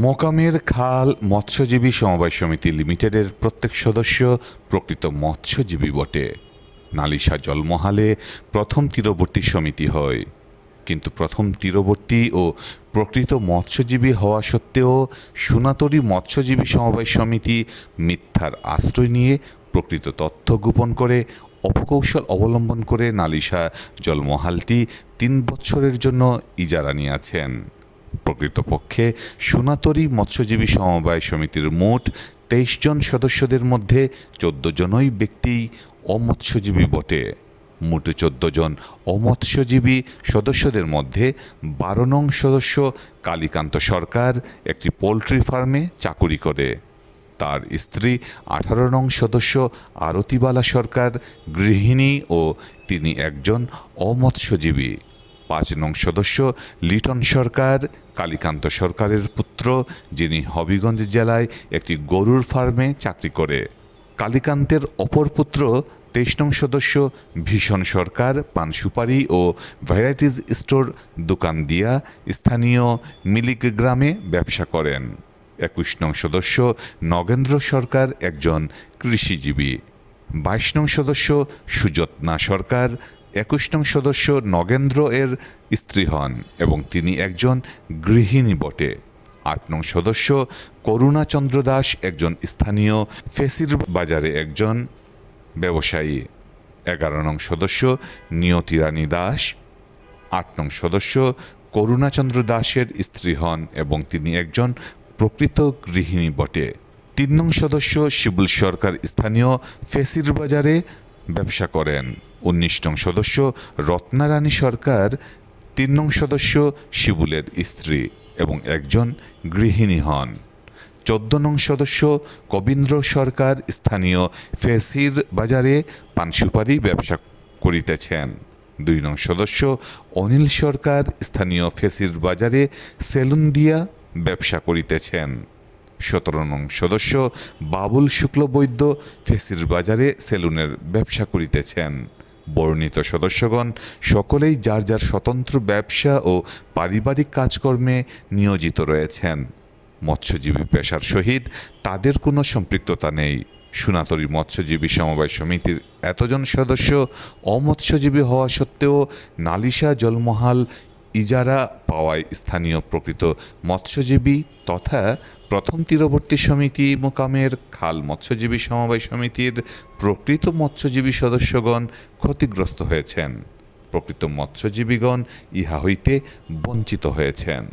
মোকামের খাল মৎস্যজীবী সমবায় সমিতি লিমিটেডের প্রত্যেক সদস্য প্রকৃত মৎস্যজীবী বটে। নালিশা জলমহালে প্রথম তীরবর্তী সমিতি হয়, কিন্তু প্রথম তীরবর্তী ও প্রকৃত মৎস্যজীবী হওয়া সত্ত্বেও সোনাতরী মৎস্যজীবী সমবায় সমিতি মিথ্যার আশ্রয় নিয়ে প্রকৃত তথ্য গোপন করে অপকৌশল অবলম্বন করে নালিশা জলমহালটি ৩ বছরের জন্য ইজারা নিয়েছেন। প্রকৃতপক্ষে সোনাতরী মৎস্যজীবী সমবায় সমিতির মোট ২৩ জন সদস্যদের মধ্যে ১৪ জনই ব্যক্তি অমৎস্যজীবী বটে। মোট ১৪ জন অমৎস্যজীবী সদস্যদের মধ্যে ১২ নং সদস্য কালীকান্ত সরকার একটি পোলট্রি ফার্মে চাকুরি করে। তার স্ত্রী ১৮ নং সদস্য আরতিবালা সরকার গৃহিণী ও তিনি একজন অমৎস্যজীবী। ৫ নং সদস্য লিটন সরকার কালীকান্ত সরকারের পুত্র, যিনি হবিগঞ্জ জেলায় একটি গরুর ফার্মে চাকরি করে। কালীকান্তের অপর পুত্র ২৩ নং সদস্য ভীষণ সরকার পান সুপারি ও ভ্যারাইটিজ স্টোর দোকান দিয়া স্থানীয় মিলিক গ্রামে ব্যবসা করেন। ২১ নং সদস্য নগেন্দ্র সরকার একজন কৃষিজীবী। ২২ নং সদস্য সুযত্না সরকার ২১ নং সদস্য নগেন্দ্র এর স্ত্রী হন এবং তিনি একজন গৃহিণী বটে। ৮ নং সদস্য করুণাচন্দ্র দাস একজন স্থানীয় ফেসির বাজারে একজন ব্যবসায়ী। ১১ নং সদস্য নিয়তি রানী দাস ৮ নং সদস্য করুণাচন্দ্র দাসের স্ত্রী হন এবং তিনি একজন প্রকৃত গৃহিণী বটে। ৩ নং সদস্য শিবুল সরকার স্থানীয় ফেসির বাজারে ব্যবসা করেন। ১৯ নং সদস্য রত্নারানী সরকার ৩ নং সদস্য শিবুলের স্ত্রী এবং একজন গৃহিণী হন। ১৪ নং সদস্য কবীন্দ্র সরকার স্থানীয় ফেসির বাজারে পানসুপারি ব্যবসা করিতেছেন। ২ নং সদস্য অনিল সরকার স্থানীয় ফেসির বাজারে সেলুন দিয়া ব্যবসা করিতেছেন। ১৭ নং সদস্য বাবুল শুক্লবৈদ্য ফেসির বাজারে সেলুনের ব্যবসা করিতেছেন। বর্ণিত সদস্যগণ সকলেই যার যার স্বতন্ত্র ব্যবসা ও পারিবারিক কাজকর্মে নিয়োজিত রয়েছেন। মৎস্যজীবী পেশার সহিত তাদের কোনো সম্পৃক্ততা নেই। সোনাতরী মৎস্যজীবী সমবায় সমিতির এতজন সদস্য অমৎস্যজীবী হওয়া সত্ত্বেও নালিশা জলমহাল ইজারা পাওয়ায় স্থানীয় প্রকৃত মৎস্যজীবী তথা প্রথম তীরবর্তী সমিতি মোকামের খাল মৎস্যজীবী সমবায় সমিতির প্রকৃত মৎস্যজীবী সদস্যগণ ক্ষতিগ্রস্ত হয়েছেন। প্রকৃত মৎস্যজীবীগণ ইহা হইতে বঞ্চিত হয়েছেন।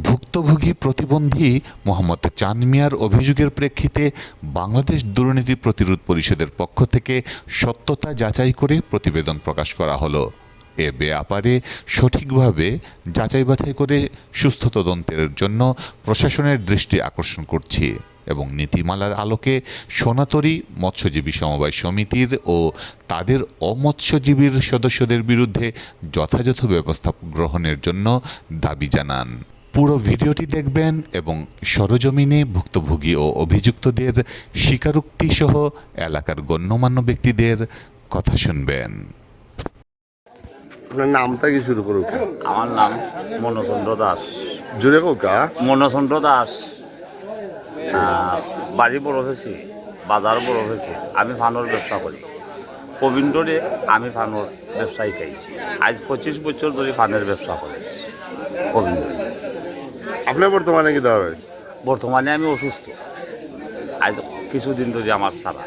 ভুক্তভোগী প্রতিবন্ধী মোহাম্মদ চাঁদ মিয়ার অভিযোগের প্রেক্ষিতে বাংলাদেশ দুর্নীতি প্রতিরোধ পরিষদের পক্ষ থেকে সত্যতা যাচাই করে প্রতিবেদন প্রকাশ করা হলো। এ ব্যাপারে সঠিকভাবে যাচাই বাছাই করে সুস্থ তদন্তের জন্য প্রশাসনের দৃষ্টি আকর্ষণ করছি এবং নীতিমালার আলোকে সোনাতরী মৎস্যজীবী সমবায় সমিতির ও তাদের অমৎস্যজীবীর সদস্যদের বিরুদ্ধে যথাযথ ব্যবস্থা গ্রহণের জন্য দাবি জানান। পুরো ভিডিওটি দেখবেন এবং সরজমিনে ভুক্তভোগী ও অভিযুক্তদের স্বীকারোক্তি সহ এলাকার গণ্যমান্য ব্যক্তিদের কথা শুনবেন। আপনার নামটা কি শুরু করুক? আমার নাম মনোচন্দ্র দাস। জোরে কোকা? মনোচন্দ্র দাস। বাড়ি বড় হয়েছি, বাজার বড় হয়েছে। আমি ফানোর ব্যবসা করি। কবিন্দ্রে আমি ফানোর ব্যবসা শিখাইছি। আজ ২৫ বছর ধরে ফানের ব্যবসা করি কবিন্দ্রে। আপনার বর্তমানে কি দেওয়া হয়? বর্তমানে আমি অসুস্থ। আজ কিছুদিন ধরে আমার ছাড়া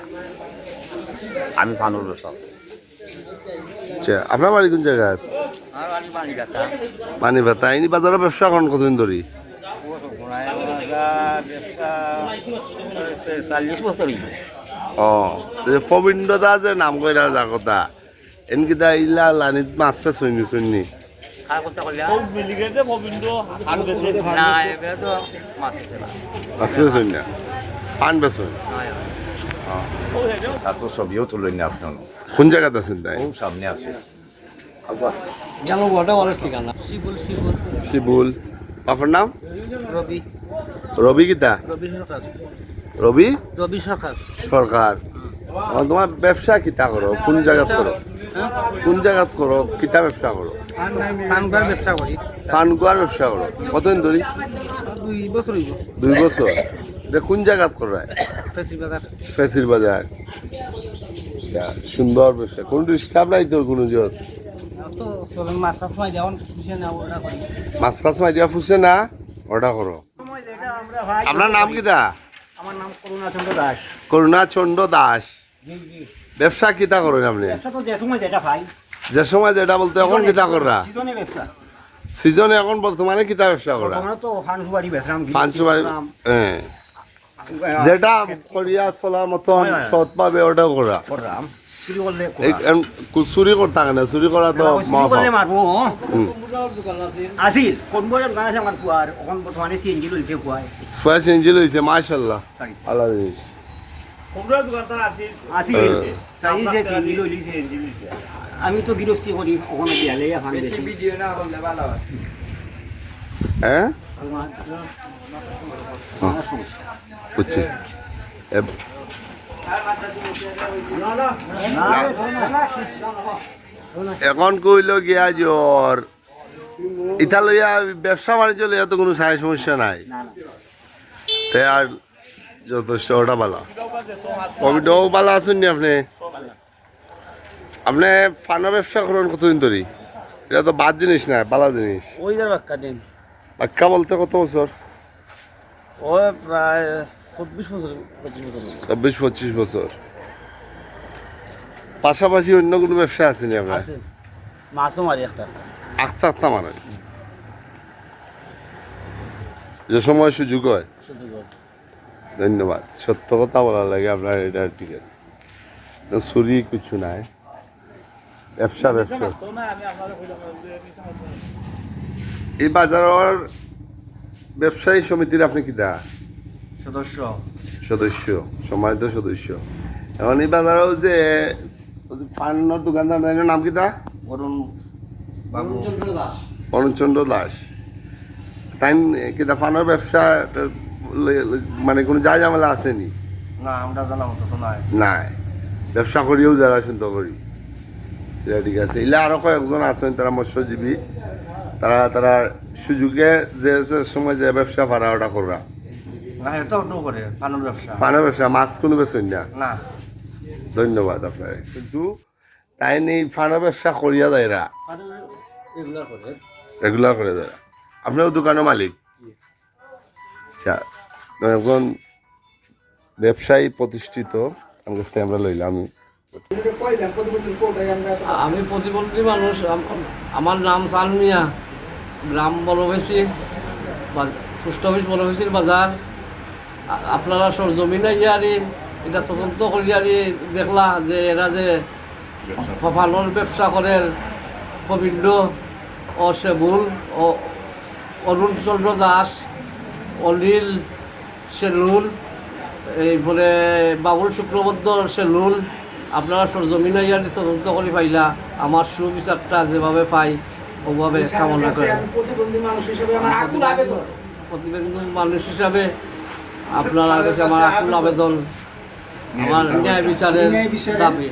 আমি ফানোর ব্যবসা করি। আচ্ছা, আপনার বাড়ি কোন জায়গায়? মানি ভাতা। ইনি বাজারে ব্যবসা করেন কতদিন ধরে? ৪০ বছর। প্রবীণ দা যে নাম কইরা যা কথা এনকি দা ইলা লানিত মাছ পেছ হইনি শুননি। মাছ পেছ হইনি না, ফান পেছ হইনি। তার তো ছবিও তুলেন না আপনার। কোন জায়গাতে আছেন তাই? ও সামনে আছে। শিবুল। আপনার নাম? রবি। রবি কিতা? রবি রবি সরকার। সরকার। তোমার ব্যবসা কিতা করো? কোন জায়গাত করো? কোন জায়গাত করো? কিতা ব্যবসা করো? পানগুয়ার ব্যবসা করি। পানগুয়ার ব্যবসা করো। কতদিন ধরে? 2 2 বছর হইব 2 বছর। এটা কোন জায়গাত করায়? ফেসি বাজার ফেসির বাজার। সুন্দর ব্যবসা, কোন ডিস্টার্ব নাই তো কোনো জোর? তো চলেন মাছ টাছ মাই যাওয়ান খুশি না ওরা করি মাছ টাছ মাই দিয়া ফুসে না, অর্ডার করো। সময় যেটা আমরা ভাই আপনার নাম কি দা? আমার নাম করুণাচন্দ্র দাস। করুণাচন্দ্র দাস। জি জি ব্যবসা কিতা করেন আপনি? ব্যবসা তো যে সময় যেটা ভাই যে সময় যেটা বলতে এখন কিতা করা? সিজনে ব্যবসা সিজনে এখন বর্তমানে কিতা ব্যবসা করা? আমরা তো ফানসুবাড়ি বেচরাম পাঁচশোবাড়ি, হ্যাঁ, যেটা করিয়া চলার মতন সৎ পাবে ওটাও করা। করলাম চুরি করলে চুরি করতে না, চুরি করা তো চুরি করলে মারবো হুম। আসিল কোন বছর গান আছে আমার কুয়ার এখন বর্তমানে সিএনজি লইছে কুয়ায় ফার্স্ট এঞ্জেল হয়েছে মাশাল্লাহ, Sorry. আল্লাহ জিনিস। আসিল চাইছে সিএনজি লইছে আমি তো গৃহস্থী করি ওখানে দিয়ালে এখন বেশি হ্যাঁ আমার সমস্যা বুঝছি। এখন কইল গিয়া জ্বর ইটা লইয়া ব্যবসা বাণিজ্য লইয়া তো কোনো সাই সমস্যা নাই, তে আর যথেষ্ট ওটা ভালো। কোভিডও ভালো আছেন নি আপনি? আপনি ফানা ব্যবসা করেন কতদিন ধরে? এটা তো বাদ জিনিস না, ভালো জিনিস। ওই যার বাক্কা দিন বাক্কা বলতে কত বছর? ও প্রায় 24 বছর 25 বছর 24-25 বছর। পাশাপাশি অন্য কোনো ব্যবসা আছে নি আপনার? আছে মাছও মারি একটা আখতা আখতা মানে যে সময় সুযোগ হয়। শুধু করে। ধন্যবাদ, সত্য কথা বলার লাগে আপনার, এটা ঠিক আছে। তো চুরি কিছু নাই, ব্যবসা ব্যবসা। এই বাজারের ব্যবসায়ী সমিতির আপনি কি দা? সদস্য সদস্য, সম্মানিত সদস্য। এখন এই বাজারেও যে পানের দোকানদার নাম কি দা? অরুণ বাবু অরুণচন্দ্র দাস। তাই কিতা পানের ব্যবসা মানে কোনো যা ঝামেলা আসেনি? না আমরা জানা মতো তো নাই নাই, ব্যবসা করিও যারা চিন্তা করি, এটা ঠিক আছে। এলে আরো কয়েকজন আছেন তারা মৎস্যজীবী, তারা তারা সুযোগে যে সময় যে ব্যবসা পারা ওটা করা। না এটা অন্য করে পানের ব্যবসা পানের ব্যবসা, মাছ কোনো বেছেন না। না ধন্যবাদ আপনার। কিন্তু তাই নেই ফানের ব্যবসা করিয়া দেয়রা, রেগুলার করে রেগুলার করে দেয়। আপনার দোকানের মালিক? আচ্ছা, একজন ব্যবসায়ী প্রতিষ্ঠিত আমার কাছ থেকে আমরা লইলাম। আমি প্রতিবন্ধী মানুষ, আমার নাম সালমিয়া, গ্রাম বড়বেশি, পোস্ট অফিস বড়বেশির বাজার। আপনারা সরজমিনে ইয়ারি এটা তদন্ত করিয়ারি দেখলা যে এরা যে ফানোর ব্যবসা করে গোবিন্দ ও সেবুল ও অরুণচন্দ্র দাস, অনিল সেলুল, এইপরে বাবুল শুক্রবর্ধ সেলুল। আপনারা সরজমিনে ইয়ারি তদন্ত করে পাইলা আমার সুবিচারটা যেভাবে পাই ওভাবে কামনা করে। প্রতিবন্ধী মানুষ হিসাবে আপনার কাছে আমার আকুল আবেদন, আমার ন্যায় বিচারের দাবি।